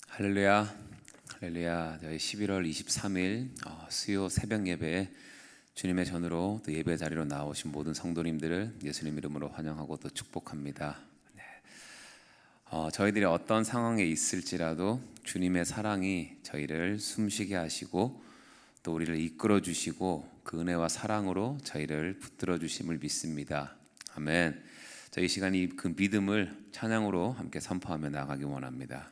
할렐루야, 할렐루야. 저희 11월 23일 수요 새벽 예배에 주님의 전으로 또 예배 자리로 나오신 모든 성도님들을 예수님 이름으로 환영하고 또 축복합니다. 저희들이 어떤 상황에 있을지라도 주님의 사랑이 저희를 숨쉬게 하시고 또 우리를 이끌어 주시고 그 은혜와 사랑으로 저희를 붙들어 주심을 믿습니다. 아멘. 저희 시간이 그 믿음을 찬양으로 함께 선포하며 나가기 원합니다.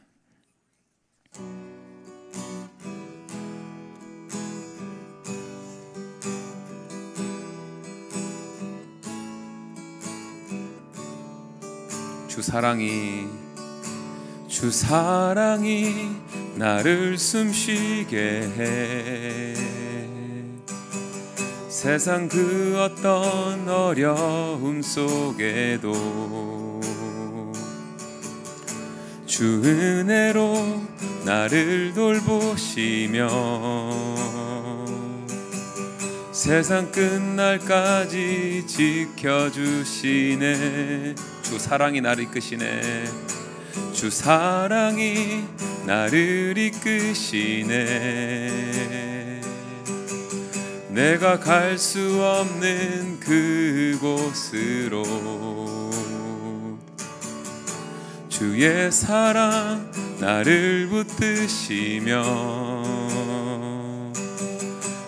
주 사랑이 나를 숨쉬게 해. 세상 그 어떤 어려움 속에도 주 은혜로 나를 돌보시며 세상 끝날까지 지켜주시네. 주 사랑이 나를 이끄시네. 주 사랑이 나를 이끄시네. 내가 갈 수 없는 그곳으로 주의 사랑 나를 붙드시며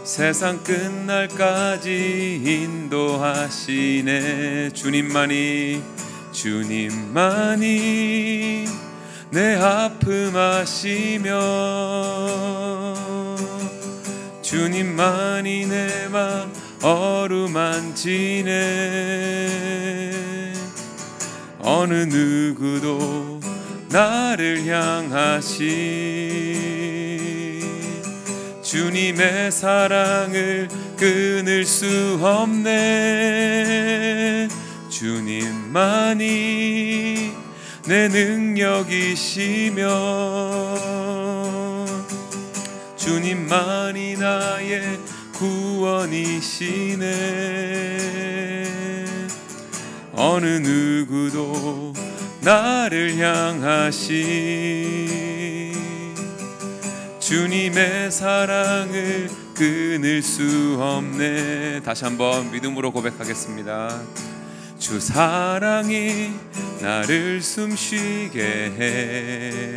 세상 끝날까지 인도하시네. 주님만이 내 아픔 아시며 주님만이 내 맘 어루만지네. 어느 누구도 나를 향하시 주님의 사랑을 끊을 수 없네. 주님만이 내 능력이시며 주님만이 나의 구원이시네. 어느 누구도 나를 향하시 주님의 사랑을 끊을 수 없네. 다시 한번 믿음으로 고백하겠습니다. 주 사랑이 나를 숨쉬게 해.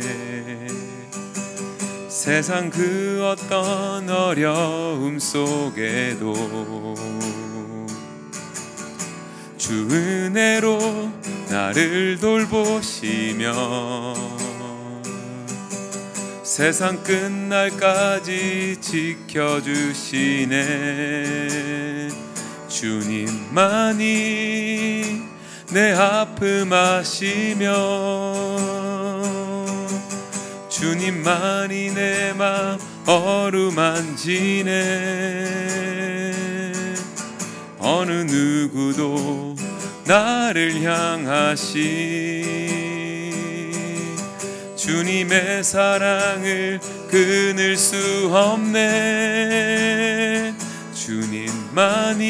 세상 그 어떤 어려움 속에도 주 은혜로 나를 돌보시며 세상 끝날까지 지켜주시네. 주님만이 내 아픔 아시며 주님만이 내 맘 어루만지네. 어느 누구도 나를 향하시 주님의 사랑을 끊을 수 없네. 주님만이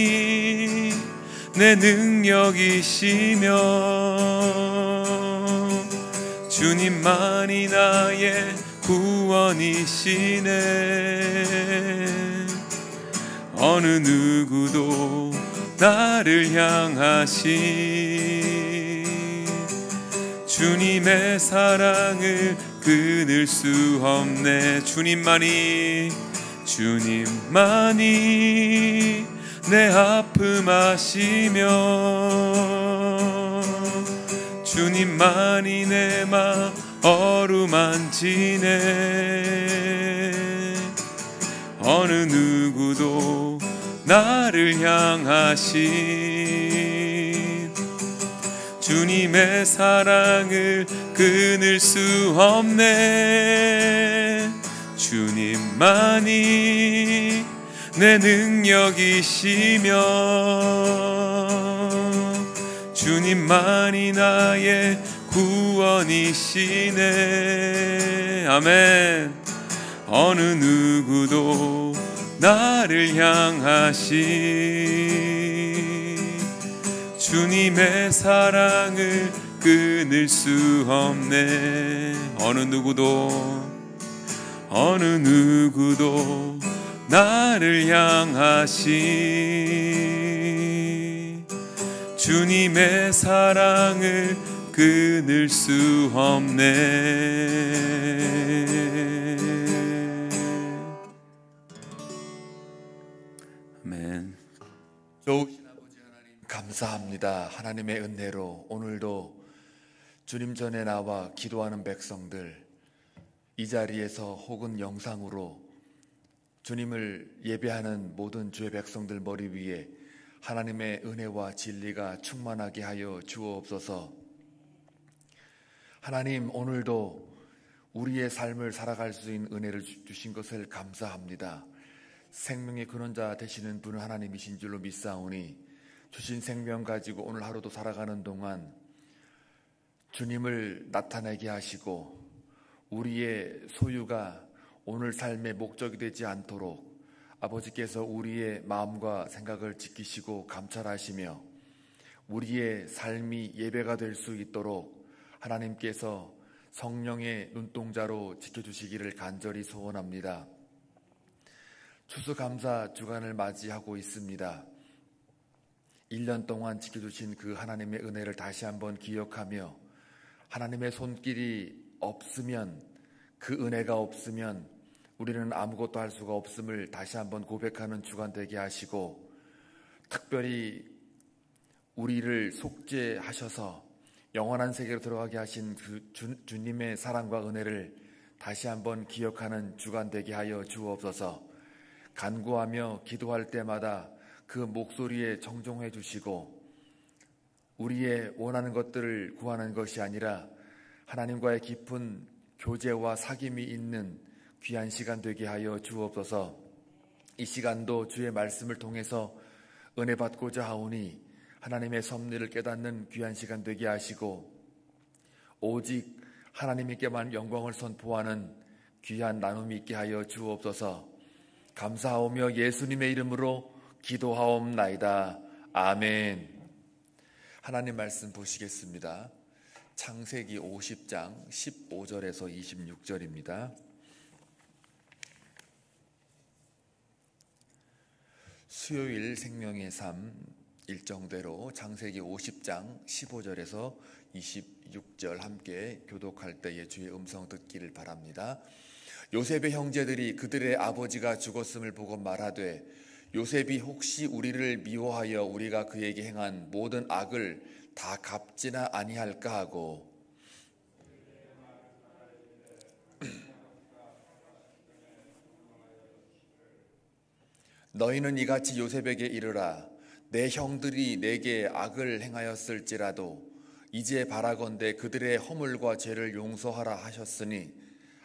내 능력이시며 주님만이 나의 구원이시네. 어느 누구도 나를 향하시 주님의 사랑을 끊을 수 없네. 주님만이 내 아픔 아시며 주님만이 내 맘 어루만지네. 어느 누구도 나를 향하신 주님의 사랑을 끊을 수 없네. 주님만이 내 능력이시며 주님만이 나의 구원이시네. 아멘. 어느 누구도 나를 향하시 주님의 사랑을 끊을 수 없네. 어느 누구도 나를 향하신 주님의 사랑을 끊을 수 없네. 아멘. 좋으신 아버지 하나님 감사합니다. 하나님의 은혜로 오늘도 주님 전에 나와 기도하는 백성들, 이 자리에서 혹은 영상으로 주님을 예배하는 모든 주의 백성들 머리 위에 하나님의 은혜와 진리가 충만하게 하여 주옵소서. 하나님, 오늘도 우리의 삶을 살아갈 수 있는 은혜를 주신 것을 감사합니다. 생명의 근원자 되시는 분은 하나님이신 줄로 믿사오니 주신 생명 가지고 오늘 하루도 살아가는 동안 주님을 나타내게 하시고 우리의 소유가 오늘 삶의 목적이 되지 않도록 아버지께서 우리의 마음과 생각을 지키시고 감찰하시며 우리의 삶이 예배가 될 수 있도록 하나님께서 성령의 눈동자로 지켜주시기를 간절히 소원합니다. 추수감사 주간을 맞이하고 있습니다. 1년 동안 지켜주신 그 하나님의 은혜를 다시 한번 기억하며 하나님의 손길이 없으면, 그 은혜가 없으면 우리는 아무것도 할 수가 없음을 다시 한번 고백하는 주간 되게 하시고, 특별히 우리를 속죄하셔서 영원한 세계로 들어가게 하신 그 주님의 사랑과 은혜를 다시 한번 기억하는 주간 되게 하여 주옵소서. 간구하며 기도할 때마다 그 목소리에 정종해 주시고 우리의 원하는 것들을 구하는 것이 아니라 하나님과의 깊은 교제와 사귐이 있는 귀한 시간 되게 하여 주옵소서. 이 시간도 주의 말씀을 통해서 은혜 받고자 하오니 하나님의 섭리를 깨닫는 귀한 시간 되게 하시고 오직 하나님께만 영광을 선포하는 귀한 나눔이 있게 하여 주옵소서. 감사하오며 예수님의 이름으로 기도하옵나이다. 아멘. 하나님 말씀 보시겠습니다. 창세기 50장 15절에서 26절입니다. 수요일 생명의 삶 일정대로 창세기 50장 15절에서 26절 함께 교독할 때에 주의 음성 듣기를 바랍니다. 요셉의 형제들이 그들의 아버지가 죽었음을 보고 말하되 요셉이 혹시 우리를 미워하여 우리가 그에게 행한 모든 악을 다 갚지나 아니할까 하고 너희는 이같이 요셉에게 이르라. 내 형들이 내게 악을 행하였을지라도 이제 바라건대 그들의 허물과 죄를 용서하라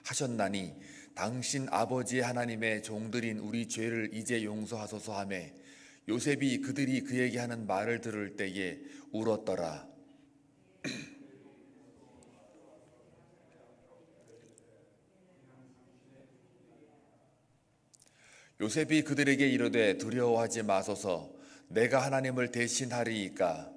하셨나니 당신 아버지의 하나님의 종들인 우리 죄를 이제 용서하소서 하매 요셉이 그들이 그에게 하는 말을 들을 때에 울었더라. 요셉이 그들에게 이르되 두려워하지 마소서. 내가 하나님을 대신하리이까.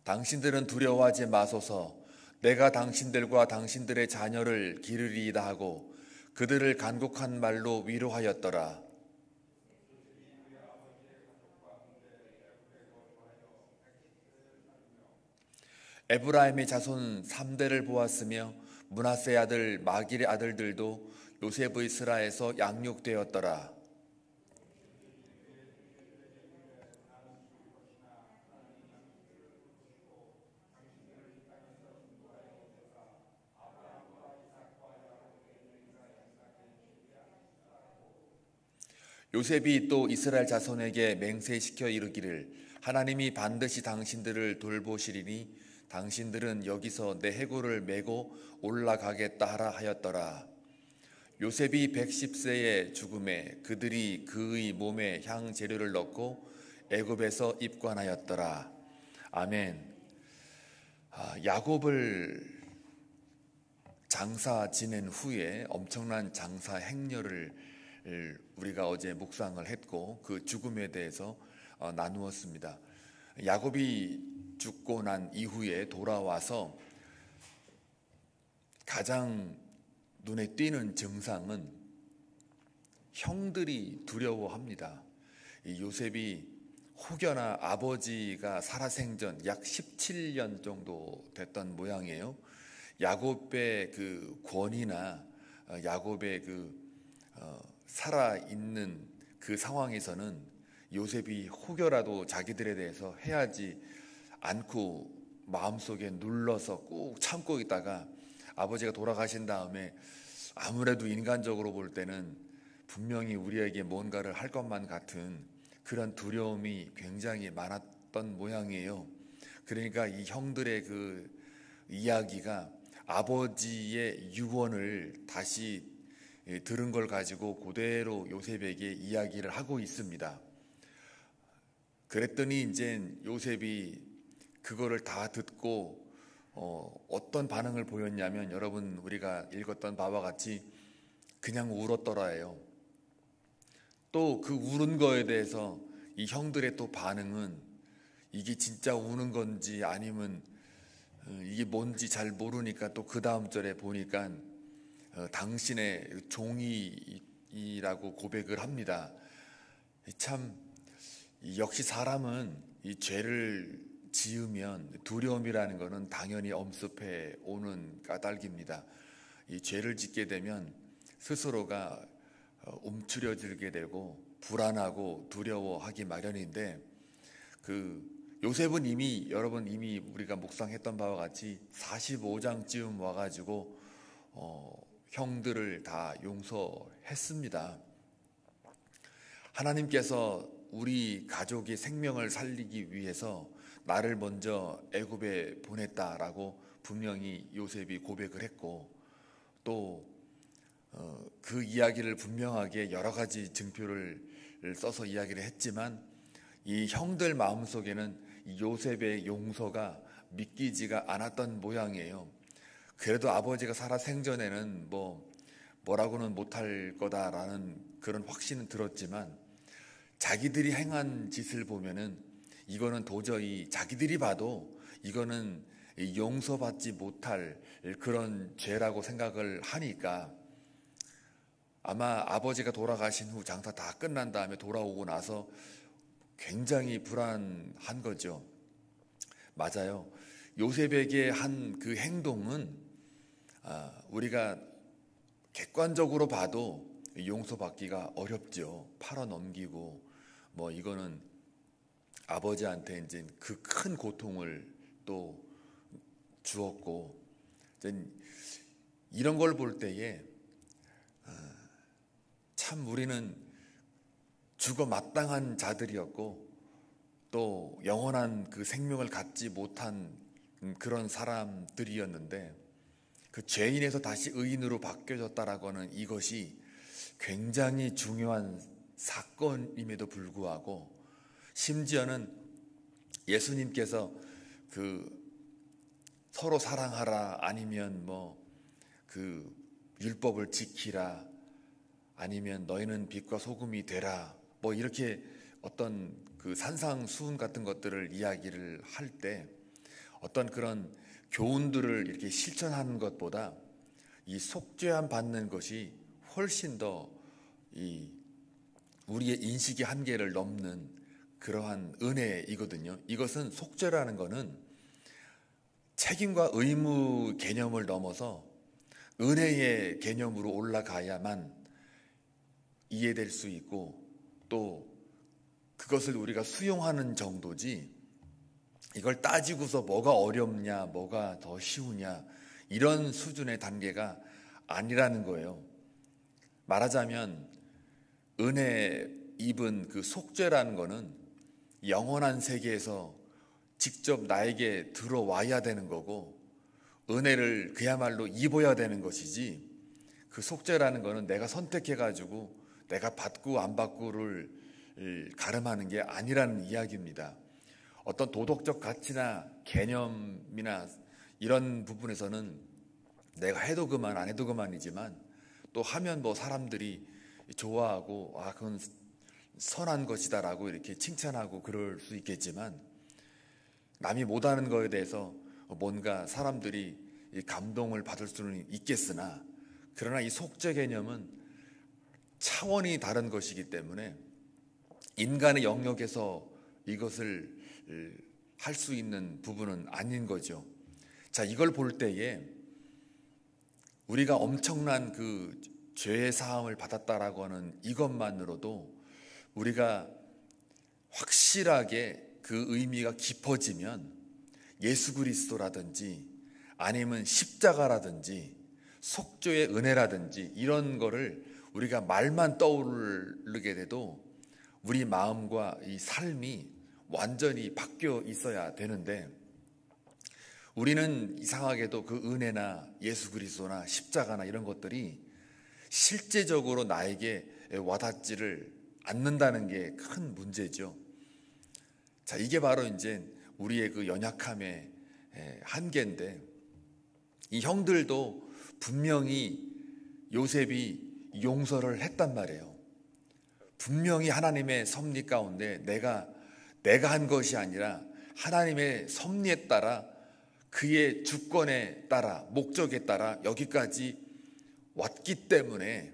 당신들은 두려워하지 마소서. 내가 당신들과 당신들의 자녀를 기르리이다 하고 그들을 간곡한 말로 위로하였더라. 에브라임의 자손 3대를 보았으며 므낫세의 아들 마길의 아들들도 요셉의 스라에서 양육되었더라. 요셉이 또 이스라엘 자손에게 맹세시켜 이르기를 하나님이 반드시 당신들을 돌보시리니 당신들은 여기서 내 해골을 메고 올라가겠다 하라 하였더라. 요셉이 110세의 죽음에 그들이 그의 몸에 향 재료를 넣고 애굽에서 입관하였더라. 아멘. 야곱을 장사 지낸 후에 엄청난 장사 행렬을 우리가 어제 묵상을 했고 그 죽음에 대해서 나누었습니다. 야곱이 죽고 난 이후에 돌아와서 가장 눈에 띄는 증상은 형들이 두려워합니다. 이 요셉이 혹여나 아버지가 살아생전 약 17년 정도 됐던 모양이에요. 야곱의 그 권위나 야곱의 살아있는 그 상황에서는 요셉이 혹여라도 자기들에 대해서 해하지 않고 마음속에 눌러서 꾹 참고 있다가 아버지가 돌아가신 다음에 아무래도 인간적으로 볼 때는 분명히 우리에게 뭔가를 할 것만 같은 그런 두려움이 굉장히 많았던 모양이에요. 그러니까 이 형들의 그 이야기가 아버지의 유언을 다시 들은 걸 가지고 그대로 요셉에게 이야기를 하고 있습니다. 그랬더니 이제 요셉이 그거를 다 듣고 어떤 반응을 보였냐면 여러분 우리가 읽었던 바와 같이 그냥 울었더라예요. 또 그 우는 거에 대해서 이 형들의 또 반응은 이게 진짜 우는 건지 아니면 이게 뭔지 잘 모르니까 또 그 다음 절에 보니까 당신의 종이라고 고백을 합니다. 참 역시 사람은 이 죄를 지으면 두려움이라는 것은 당연히 엄습해 오는 까닭입니다. 이 죄를 짓게 되면 스스로가 움츠려들게 되고 불안하고 두려워하기 마련인데 요셉은 여러분 이미 우리가 묵상했던 바와 같이 45장쯤 와가지고 형들을 다 용서했습니다. 하나님께서 우리 가족의 생명을 살리기 위해서 나를 먼저 애굽에 보냈다라고 분명히 요셉이 고백을 했고 또 그 이야기를 분명하게 여러 가지 증표를 써서 이야기를 했지만 이 형들 마음속에는 요셉의 용서가 믿기지가 않았던 모양이에요. 그래도 아버지가 살아 생전에는 뭐라고는 못할 거다라는 그런 확신은 들었지만 자기들이 행한 짓을 보면은 이거는 도저히 자기들이 봐도 이거는 용서받지 못할 그런 죄라고 생각을 하니까 아마 아버지가 돌아가신 후 장사 다 끝난 다음에 돌아오고 나서 굉장히 불안한 거죠. 맞아요. 요셉에게 한 그 행동은 우리가 객관적으로 봐도 용서받기가 어렵죠. 팔아넘기고 이거는 아버지한테 이제 그 큰 고통을 또 주었고 이런 걸 볼 때에 참 우리는 죽어 마땅한 자들이었고 또 영원한 그 생명을 갖지 못한 그런 사람들이었는데 그 죄인에서 다시 의인으로 바뀌어졌다라고 하는 이것이 굉장히 중요한 사건임에도 불구하고 심지어는 예수님께서 서로 사랑하라 아니면 율법을 지키라 아니면 너희는 빛과 소금이 되라 이렇게 어떤 그 산상수훈 같은 것들을 이야기를 할 때 어떤 그런 교훈들을 이렇게 실천하는 것보다 이 속죄함 받는 것이 훨씬 더 우리의 인식의 한계를 넘는 그러한 은혜이거든요. 이것은 속죄라는 것은 책임과 의무 개념을 넘어서 은혜의 개념으로 올라가야만 이해될 수 있고 또 그것을 우리가 수용하는 정도지 이걸 따지고서 뭐가 어렵냐 뭐가 더 쉬우냐 이런 수준의 단계가 아니라는 거예요. 말하자면 은혜 입은 그 속죄라는 거는 영원한 세계에서 직접 나에게 들어와야 되는 거고 은혜를 그야말로 입어야 되는 것이지 그 속죄라는 거는 내가 선택해가지고 내가 받고 안 받고를 가름하는 게 아니라는 이야기입니다. 어떤 도덕적 가치나 개념이나 이런 부분에서는 내가 해도 그만 안 해도 그만이지만 또 하면 뭐 사람들이 좋아하고 그건 선한 것이다라고 이렇게 칭찬하고 그럴 수 있겠지만, 남이 못하는 거에 대해서 뭔가 사람들이 감동을 받을 수는 있겠으나, 그러나 이 속죄 개념은 차원이 다른 것이기 때문에 인간의 영역에서 이것을 할 수 있는 부분은 아닌 거죠. 자, 이걸 볼 때에 우리가 엄청난 그 죄의 사함을 받았다라고 하는 이것만으로도 우리가 확실하게 그 의미가 깊어지면 예수 그리스도라든지 아니면 십자가라든지 속죄의 은혜라든지 이런 거를 우리가 말만 떠오르게 돼도 우리 마음과 이 삶이 완전히 바뀌어 있어야 되는데, 우리는 이상하게도 그 은혜나 예수 그리스도나 십자가나 이런 것들이 실제적으로 나에게 와닿지를 않는다는 게 큰 문제죠. 자, 이게 바로 이제 우리의 그 연약함의 한계인데, 이 형들도 분명히 요셉이 용서를 했단 말이에요. 분명히 하나님의 섭리 가운데 내가 한 것이 아니라 하나님의 섭리에 따라, 그의 주권에 따라, 목적에 따라 여기까지 왔기 때문에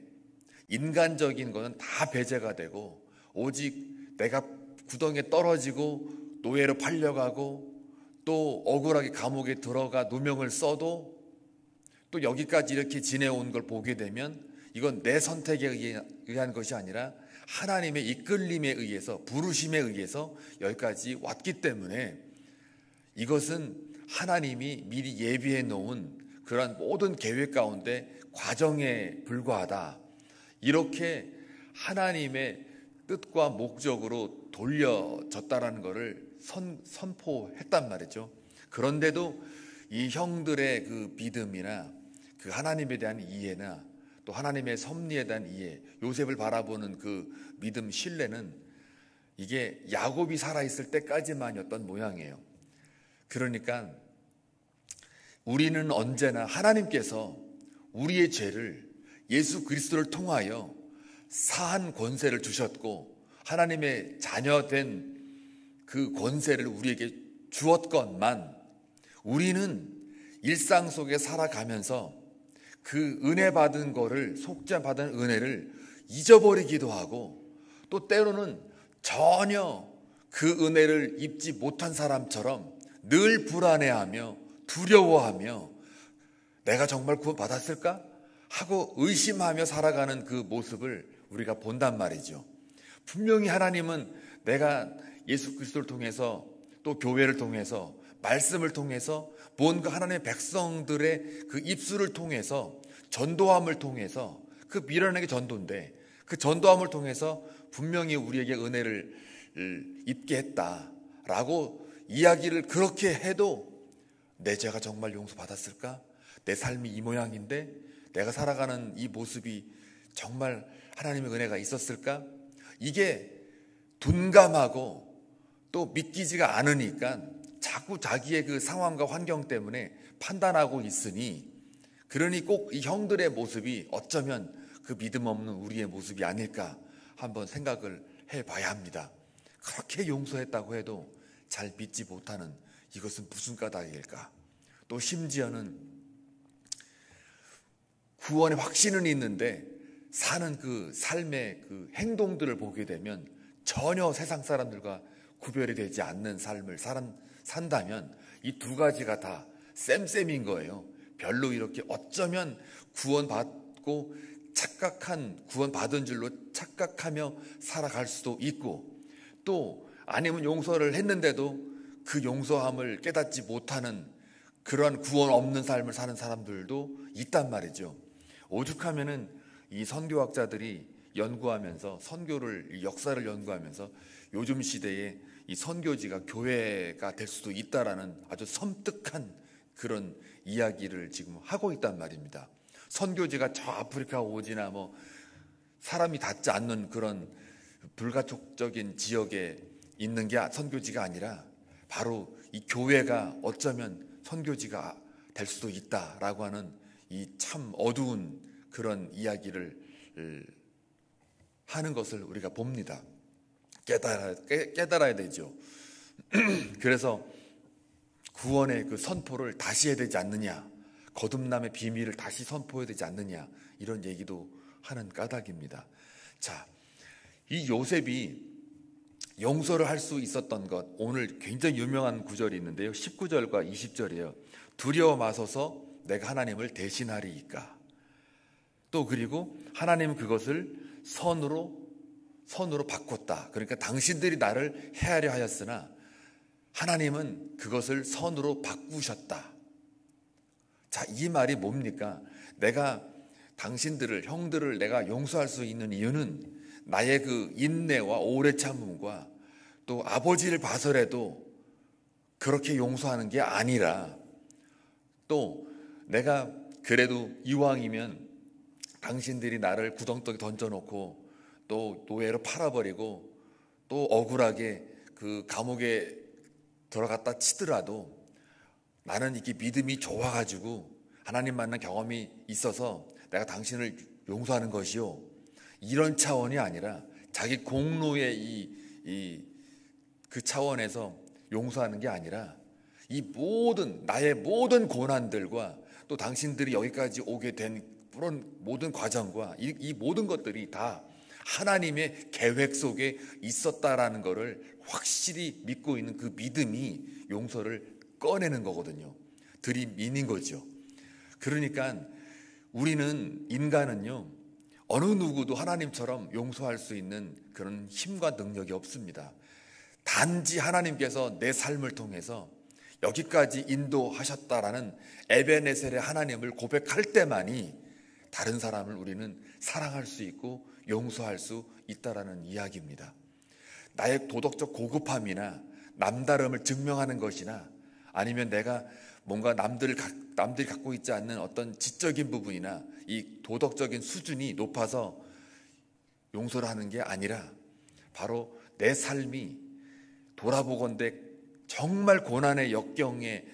인간적인 것은 다 배제가 되고, 오직 내가 구덩이에 떨어지고 노예로 팔려가고 또 억울하게 감옥에 들어가 누명을 써도 또 여기까지 이렇게 지내온 걸 보게 되면 이건 내 선택에 의한 것이 아니라 하나님의 이끌림에 의해서, 부르심에 의해서 여기까지 왔기 때문에 이것은 하나님이 미리 예비해 놓은 그러한 모든 계획 가운데 과정에 불과하다, 이렇게 하나님의 뜻과 목적으로 돌려졌다라는 것을 선포했단 말이죠. 그런데도 이 형들의 그 믿음이나 그 하나님에 대한 이해나 또 하나님의 섭리에 대한 이해, 요셉을 바라보는 그 믿음, 신뢰는 이게 야곱이 살아있을 때까지만이었던 모양이에요. 그러니까 우리는 언제나 하나님께서 우리의 죄를 예수 그리스도를 통하여 사한 권세를 주셨고, 하나님의 자녀된 그 권세를 우리에게 주었건만, 우리는 일상 속에 살아가면서 그 은혜 받은 거를, 속죄 받은 은혜를 잊어버리기도 하고, 또 때로는 전혀 그 은혜를 입지 못한 사람처럼 늘 불안해하며 두려워하며 내가 정말 구원 받았을까? 하고 의심하며 살아가는 그 모습을 우리가 본단 말이죠. 분명히 하나님은 내가 예수 그리스도를 통해서 또 교회를 통해서 말씀을 통해서 뭔가 하나님의 백성들의 그 입술을 통해서 전도함을 통해서, 그 미련하게 전도인데 그 전도함을 통해서 분명히 우리에게 은혜를 입게 했다라고 이야기를 그렇게 해도 내 죄가 정말 용서받았을까? 내 삶이 이 모양인데 내가 살아가는 이 모습이 정말 하나님의 은혜가 있었을까? 이게 둔감하고 또 믿기지가 않으니까 자꾸 자기의 그 상황과 환경 때문에 판단하고 있으니, 그러니 꼭 이 형들의 모습이 어쩌면 그 믿음 없는 우리의 모습이 아닐까 한번 생각을 해봐야 합니다. 그렇게 용서했다고 해도 잘 믿지 못하는 이것은 무슨 까닭일까? 또 심지어는 구원의 확신은 있는데 사는 그 삶의 그 행동들을 보게 되면 전혀 세상 사람들과 구별이 되지 않는 삶을 산다면 이 두 가지가 다 쌤쌤인 거예요. 별로 이렇게 어쩌면 구원받고 구원받은 줄로 착각하며 살아갈 수도 있고, 또 아니면 용서를 했는데도 그 용서함을 깨닫지 못하는 그러한 구원 없는 삶을 사는 사람들도 있단 말이죠. 오죽하면은 이 선교학자들이 연구하면서, 선교를, 역사를 연구하면서 요즘 시대에 이 선교지가 교회가 될 수도 있다라는 아주 섬뜩한 그런 이야기를 지금 하고 있단 말입니다. 선교지가 저 아프리카 오지나 뭐 사람이 닿지 않는 그런 불가촉적인 지역에 있는 게 선교지가 아니라 바로 이 교회가 어쩌면 선교지가 될 수도 있다라고 하는 이 참 어두운 그런 이야기를 하는 것을 우리가 봅니다. 깨달아야 되죠. 그래서 구원의 그 선포를 다시 해야 되지 않느냐, 거듭남의 비밀을 다시 선포해야 되지 않느냐, 이런 얘기도 하는 까닭입니다. 자, 이 요셉이 용서를 할 수 있었던 것, 오늘 굉장히 유명한 구절이 있는데요, 19절과 20절이에요. 두려워 마소서 내가 하나님을 대신하리이까. 또 그리고 하나님 그것을 선으로 바꿨다. 그러니까 당신들이 나를 해하려 하였으나 하나님은 그것을 선으로 바꾸셨다. 자, 이 말이 뭡니까? 내가 당신들을, 형들을 내가 용서할 수 있는 이유는 나의 그 인내와 오래 참음과 또 아버지를 봐서라도 그렇게 용서하는 게 아니라, 또 내가 그래도 이왕이면 당신들이 나를 구덩텅이 던져놓고 또 노예로 팔아버리고 또 억울하게 그 감옥에 들어갔다 치더라도 나는 이게 믿음이 좋아가지고 하나님 만난 경험이 있어서 내가 당신을 용서하는 것이요, 이런 차원이 아니라 자기 공로의 그 차원에서 용서하는 게 아니라 이 나의 모든 고난들과 또 당신들이 여기까지 오게 된 그런 모든 과정과 이 모든 것들이 다 하나님의 계획 속에 있었다라는 것을 확실히 믿고 있는 그 믿음이 용서를 꺼내는 거거든요. 들이미는 거죠. 그러니까 우리는, 인간은요, 어느 누구도 하나님처럼 용서할 수 있는 그런 힘과 능력이 없습니다. 단지 하나님께서 내 삶을 통해서 여기까지 인도하셨다라는 에베네셀의 하나님을 고백할 때만이 다른 사람을 우리는 사랑할 수 있고 용서할 수 있다라는 이야기입니다. 나의 도덕적 고급함이나 남다름을 증명하는 것이나 아니면 내가 뭔가 남들이 갖고 있지 않는 어떤 지적인 부분이나 이 도덕적인 수준이 높아서 용서를 하는 게 아니라 바로 내 삶이 돌아보건대 정말 고난의 역경에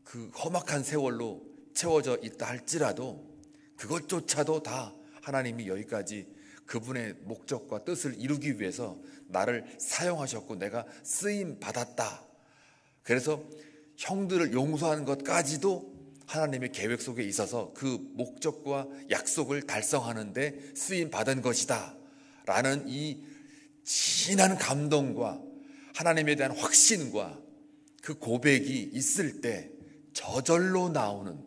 그 험악한 세월로 채워져 있다 할지라도 그것조차도 다 하나님이 여기까지 그분의 목적과 뜻을 이루기 위해서 나를 사용하셨고 내가 쓰임 받았다. 그래서 형들을 용서하는 것까지도 하나님의 계획 속에 있어서 그 목적과 약속을 달성하는데 쓰임 받은 것이다 라는 이 진한 감동과 하나님에 대한 확신과 그 고백이 있을 때 저절로 나오는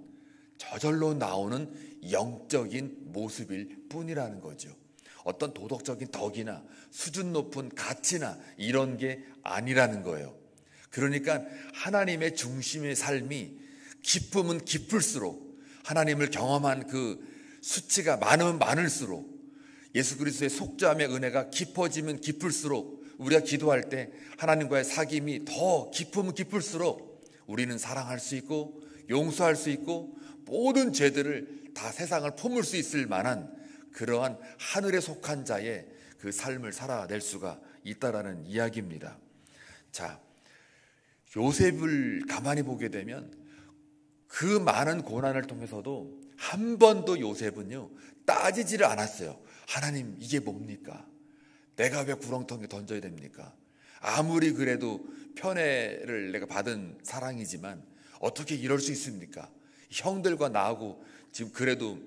영적인 모습일 뿐이라는 거죠. 어떤 도덕적인 덕이나 수준 높은 가치나 이런 게 아니라는 거예요. 그러니까 하나님의 중심의 삶이 깊으면 깊을수록, 하나님을 경험한 그 수치가 많으면 많을수록, 예수 그리스도의 속죄함의 은혜가 깊어지면 깊을수록, 우리가 기도할 때 하나님과의 사귐이 더 깊으면 깊을수록 우리는 사랑할 수 있고 용서할 수 있고 모든 죄들을 다 세상을 품을 수 있을 만한 그러한 하늘에 속한 자의 그 삶을 살아낼 수가 있다라는 이야기입니다. 자, 요셉을 가만히 보게 되면 그 많은 고난을 통해서도 한 번도 요셉은요 따지지를 않았어요. 하나님, 이게 뭡니까? 내가 왜 구렁텅이에 던져야 됩니까? 아무리 그래도 편애를 내가 받은 사랑이지만 어떻게 이럴 수 있습니까? 형들과 나하고 지금 그래도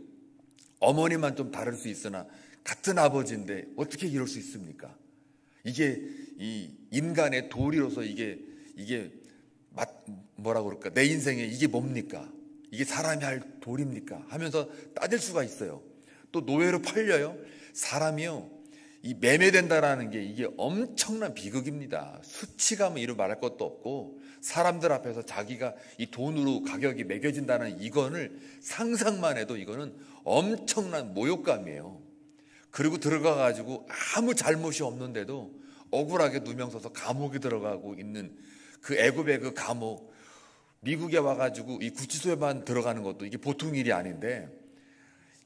어머니만 좀 다를 수 있으나 같은 아버지인데 어떻게 이럴 수 있습니까? 이게 이 인간의 도리로서 이게 뭐라고 그럴까? 내 인생에 이게 뭡니까? 이게 사람이 할 도리입니까? 하면서 따질 수가 있어요. 또 노예로 팔려요. 사람이요, 이 매매된다라는 게 이게 엄청난 비극입니다. 수치감은 이루 말할 것도 없고 사람들 앞에서 자기가 이 돈으로 가격이 매겨진다는 이거를 상상만 해도 이거는 엄청난 모욕감이에요. 그리고 들어가가지고 아무 잘못이 없는데도 억울하게 누명 써서 감옥에 들어가고 있는 그 애굽의 그 감옥, 미국에 와가지고 이 구치소에만 들어가는 것도 이게 보통 일이 아닌데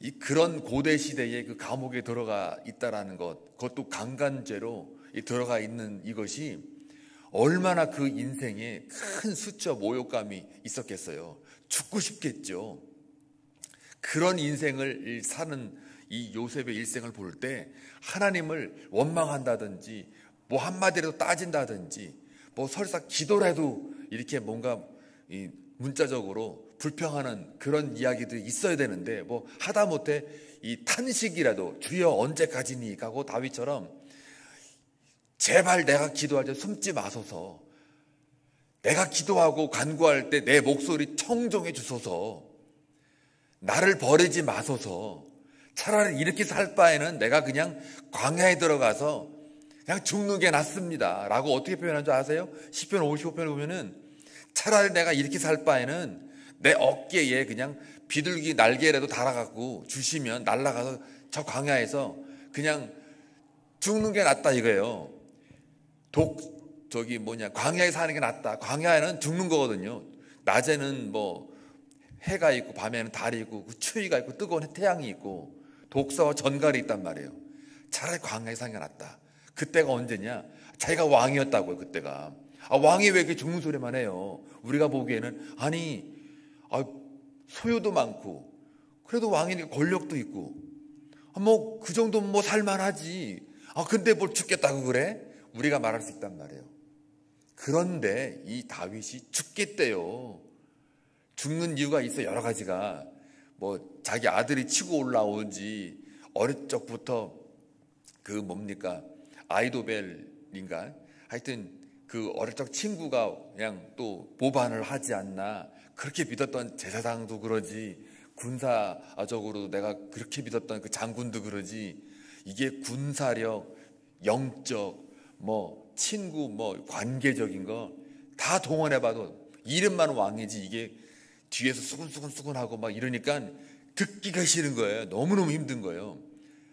이 그런 고대 시대에 그 감옥에 들어가 있다라는 것, 그것도 강간죄로 들어가 있는 이것이 얼마나 그 인생에 큰 수치와 모욕감이 있었겠어요. 죽고 싶겠죠. 그런 인생을 사는 이 요셉의 일생을 볼 때 하나님을 원망한다든지 뭐 한마디라도 따진다든지 뭐 설사 기도라도 이렇게 뭔가 이 문자적으로 불평하는 그런 이야기들이 있어야 되는데 뭐 하다못해 이 탄식이라도 주여 언제까지니 하고 다윗처럼 제발 내가 기도할 때 숨지 마소서, 내가 기도하고 간구할 때 내 목소리 청종해 주소서, 나를 버리지 마소서, 차라리 이렇게 살 바에는 내가 그냥 광야에 들어가서 그냥 죽는 게 낫습니다 라고 어떻게 표현한 줄 아세요? 시편 55편을 보면은 차라리 내가 이렇게 살 바에는 내 어깨에 그냥 비둘기 날개라도 달아갖고 주시면 날아가서 저 광야에서 그냥 죽는 게 낫다 이거예요. 광야에 사는 게 낫다. 광야에는 죽는 거거든요. 낮에는 뭐 해가 있고 밤에는 달이 있고 추위가 있고 뜨거운 태양이 있고 독사와 전갈이 있단 말이에요. 차라리 광야에 사는 게 낫다. 그때가 언제냐? 자기가 왕이었다고요. 그때가. 왕이 왜 이렇게 죽는 소리만 해요? 우리가 보기에는 소유도 많고 그래도 왕이니까 권력도 있고 뭐 그 정도면 뭐 살만하지. 근데 뭘 죽겠다고 그래? 우리가 말할 수 있단 말이에요. 그런데 이 다윗이 죽겠대요. 죽는 이유가 있어. 여러 가지가 뭐 자기 아들이 치고 올라오는지 어릴 적부터 아이도벨인가 하여튼 그 어릴 적 친구가 그냥 또 모반을 하지 않나 그렇게 믿었던 제사장도 그러지 군사적으로 내가 그렇게 믿었던 그 장군도 그러지 이게 군사력, 영적, 뭐 친구, 뭐 관계적인 거 다 동원해봐도 이름만 왕이지 이게 뒤에서 수근수근하고 막 이러니까 듣기가 싫은 거예요. 너무너무 힘든 거예요.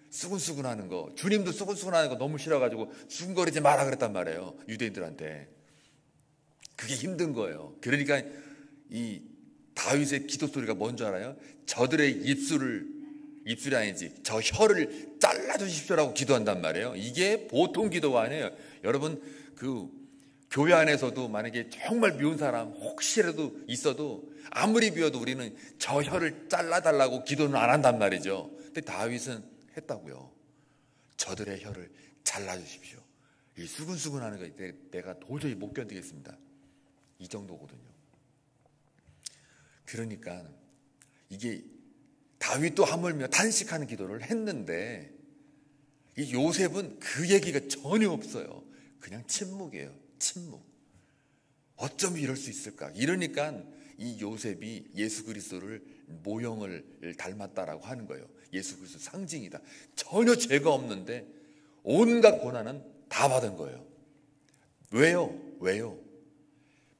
수근수근하는 거. 주님도 수근수근하는 거 너무 싫어가지고 수근거리지 마라 그랬단 말이에요. 유대인들한테. 그게 힘든 거예요. 그러니까 이 다윗의 기도 소리가 뭔 줄 알아요? 저들의 입술이 아니지 저 혀를 잘라주십시오라고 기도한단 말이에요. 이게 보통 기도가 아니에요. 여러분 교회 안에서도 만약에 정말 미운 사람 혹시라도 있어도 아무리 비워도 우리는 저 혀를 잘라달라고 기도는 안 한단 말이죠. 근데 다윗은 했다고요. 저들의 혀를 잘라주십시오. 이 수근수근하는 거 내가 도저히 못 견디겠습니다. 이 정도거든요. 그러니까 이게 다윗도 하물며 탄식하는 기도를 했는데 이 요셉은 그 얘기가 전혀 없어요. 그냥 침묵이에요. 침묵. 어쩜 이럴 수 있을까? 이러니까 이 요셉이 예수 그리스도를 모형을 닮았다라고 하는 거예요. 예수 그리스도 상징이다. 전혀 죄가 없는데 온갖 고난은 다 받은 거예요. 왜요?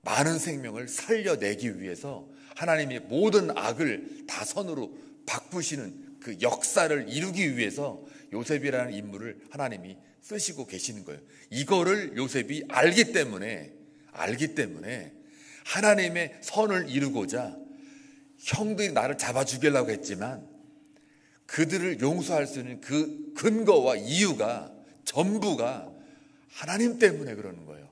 많은 생명을 살려내기 위해서 하나님이 모든 악을 다 선으로 바꾸시는 그 역사를 이루기 위해서 요셉이라는 인물을 하나님이 쓰시고 계시는 거예요. 이거를 요셉이 알기 때문에 하나님의 선을 이루고자 형들이 나를 잡아 죽이려고 했지만 그들을 용서할 수 있는 그 근거와 이유가 전부가 하나님 때문에 그러는 거예요.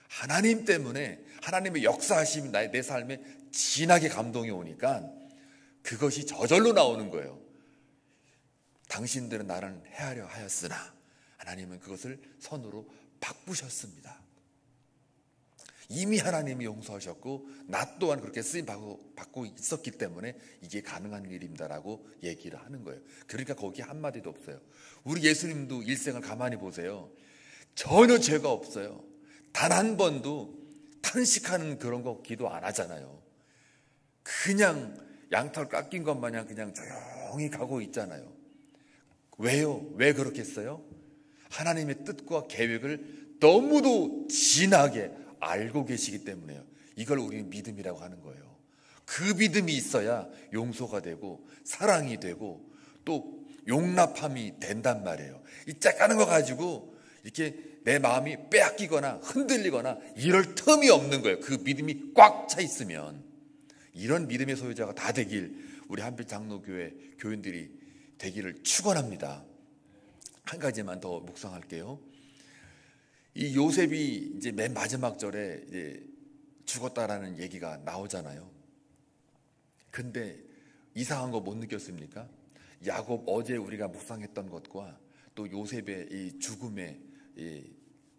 하나님 때문에 하나님의 역사하심이 내 삶에 진하게 감동이 오니까 그것이 저절로 나오는 거예요. 당신들은 나를 해하려 하였으나 하나님은 그것을 선으로 바꾸셨습니다. 이미 하나님이 용서하셨고 나 또한 그렇게 쓰임받고 있었기 때문에 이게 가능한 일입니다라고 얘기를 하는 거예요. 그러니까 거기에 한마디도 없어요. 우리 예수님도 일생을 가만히 보세요. 전혀 죄가 없어요. 단 한 번도 탄식하는 그런 거 기도 안 하잖아요. 그냥 양털 깎인 것 마냥 그냥 조용히 가고 있잖아요. 왜요? 왜 그렇겠어요? 하나님의 뜻과 계획을 너무도 진하게 알고 계시기 때문에요. 이걸 우리는 믿음이라고 하는 거예요. 그 믿음이 있어야 용서가 되고 사랑이 되고 또 용납함이 된단 말이에요. 이 짝가는 거 가지고 이렇게 내 마음이 빼앗기거나 흔들리거나 이럴 틈이 없는 거예요. 그 믿음이 꽉 차 있으면. 이런 믿음의 소유자가 다 되길 우리 한빛 장로교회 교인들이 되기를 축원합니다. 한 가지만 더 묵상할게요. 이 요셉이 이제 맨 마지막 절에 이제 죽었다라는 얘기가 나오잖아요. 근데 이상한 거 못 느꼈습니까? 야곱 어제 우리가 묵상했던 것과 또 요셉의 이 죽음의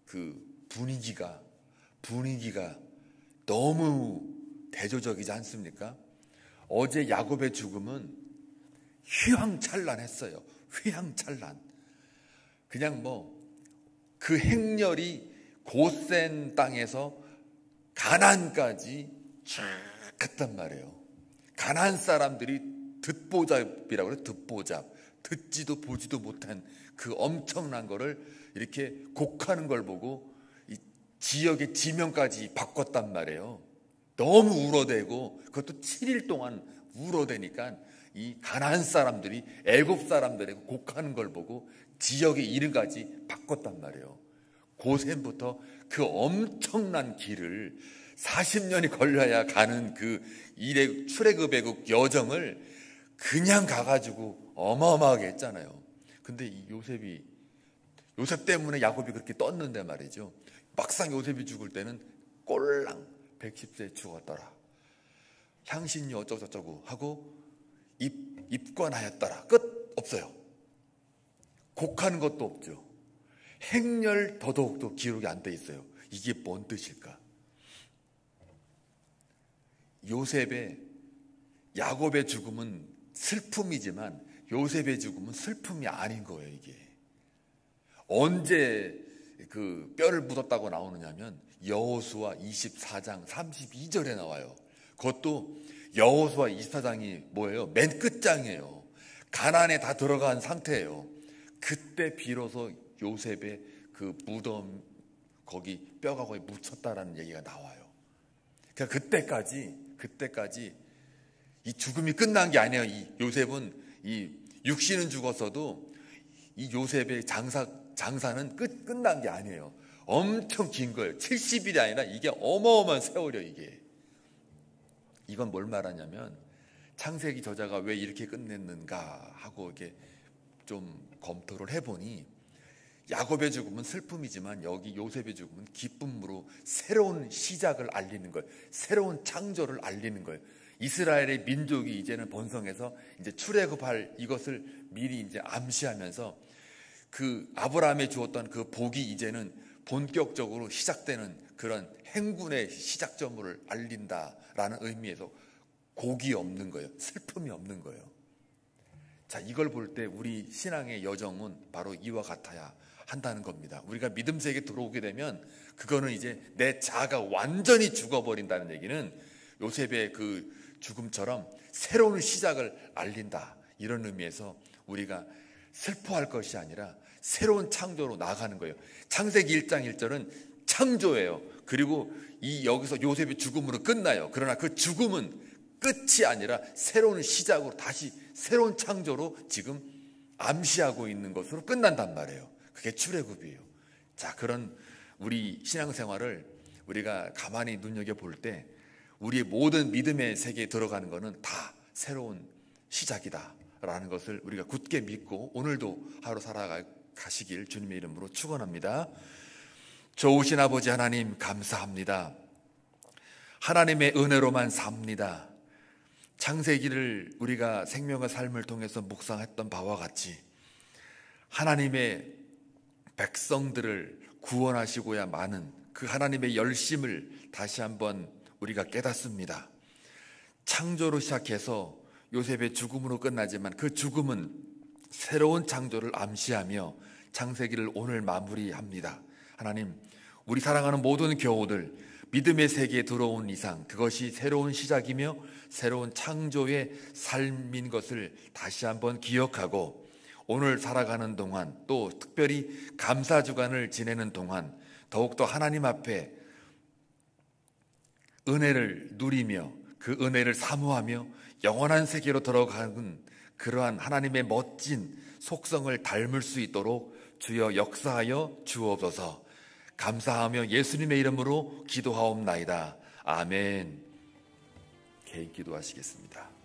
그 분위기가 너무 대조적이지 않습니까? 어제 야곱의 죽음은 휘황찬란했어요. 휘황찬란. 그냥 그 행렬이 고센 땅에서 가나안까지 쫙 갔단 말이에요. 가나안 사람들이 듣보잡이라고 그래요. 듣보잡. 듣지도 보지도 못한 그 엄청난 거를 이렇게 곡하는 걸 보고 이 지역의 지명까지 바꿨단 말이에요. 너무 울어대고 그것도 7일 동안 울어대니까 이 가나안 사람들이 애굽 사람들의 곡하는 걸 보고 지역의 이름까지 바꿨단 말이에요. 고센부터 그 엄청난 길을 40년이 걸려야 가는 그 출애굽의 그 여정을 그냥 가가지고 어마어마하게 했잖아요. 근데 이 요셉 때문에 야곱이 그렇게 떴는데 말이죠. 막상 요셉이 죽을 때는 꼴랑 110세에 죽었더라. 향신료 어쩌고저쩌고 하고 입관하였더라. 끝. 없어요. 곡하는 것도 없죠. 행렬 더더욱도 기록이 안 돼 있어요. 이게 뭔 뜻일까? 야곱의 죽음은 슬픔이지만 요셉의 죽음은 슬픔이 아닌 거예요. 이게 언제 그 뼈를 묻었다고 나오느냐면 여호수아 24장 32절에 나와요. 그것도 여호수아 24장이 뭐예요? 맨 끝장이에요. 가나안에 다 들어간 상태예요. 그때 비로소 요셉의 그 무덤 거기 뼈가 거의 묻혔다라는 얘기가 나와요. 그러니까 그때까지 이 죽음이 끝난 게 아니에요. 이 요셉은 이 육신은 죽었어도 이 요셉의 장사는 끝난 게 아니에요. 엄청 긴 거예요. 70일이 아니라 이게 어마어마한 세월이에요. 이건 뭘 말하냐면 창세기 저자가 왜 이렇게 끝냈는가 하고 이렇게 좀 검토를 해보니 야곱의 죽음은 슬픔이지만 여기 요셉의 죽음은 기쁨으로 새로운 시작을 알리는 거예요. 새로운 창조를 알리는 거예요. 이스라엘의 민족이 이제는 번성해서 이제 출애굽할 이것을 미리 이제 암시하면서 그 아브라함에 주었던 그 복이 이제는 본격적으로 시작되는 그런 행군의 시작점을 알린다라는 의미에서 곡이 없는 거예요. 슬픔이 없는 거예요. 자, 이걸 볼 때 우리 신앙의 여정은 바로 이와 같아야 한다는 겁니다. 우리가 믿음 세계에 들어오게 되면 그거는 이제 내 자아가 완전히 죽어버린다는 얘기는 요셉의 그 죽음처럼 새로운 시작을 알린다. 이런 의미에서 우리가 슬퍼할 것이 아니라 새로운 창조로 나아가는 거예요. 창세기 1장 1절은 창조예요. 그리고 여기서 요셉의 죽음으로 끝나요. 그러나 그 죽음은 끝이 아니라 새로운 시작으로 다시 새로운 창조로 지금 암시하고 있는 것으로 끝난단 말이에요. 그게 출애굽이에요. 자, 그런 우리 신앙생활을 우리가 가만히 눈여겨볼 때 우리의 모든 믿음의 세계에 들어가는 것은 다 새로운 시작이다라는 것을 우리가 굳게 믿고 오늘도 하루 살아가시길 주님의 이름으로 축원합니다. 좋으신 아버지 하나님 감사합니다. 하나님의 은혜로만 삽니다. 창세기를 우리가 생명의 삶을 통해서 묵상했던 바와 같이 하나님의 백성들을 구원하시고야 마는 그 하나님의 열심을 다시 한번 우리가 깨닫습니다. 창조로 시작해서 요셉의 죽음으로 끝나지만 그 죽음은 새로운 창조를 암시하며 창세기를 오늘 마무리합니다. 하나님, 우리 사랑하는 모든 교우들 믿음의 세계에 들어온 이상 그것이 새로운 시작이며 새로운 창조의 삶인 것을 다시 한번 기억하고 오늘 살아가는 동안 또 특별히 감사주간을 지내는 동안 더욱더 하나님 앞에 은혜를 누리며 그 은혜를 사모하며 영원한 세계로 들어가는 그러한 하나님의 멋진 속성을 닮을 수 있도록 주여 역사하여 주옵소서. 감사하며 예수님의 이름으로 기도하옵나이다. 아멘. 개인 기도하시겠습니다.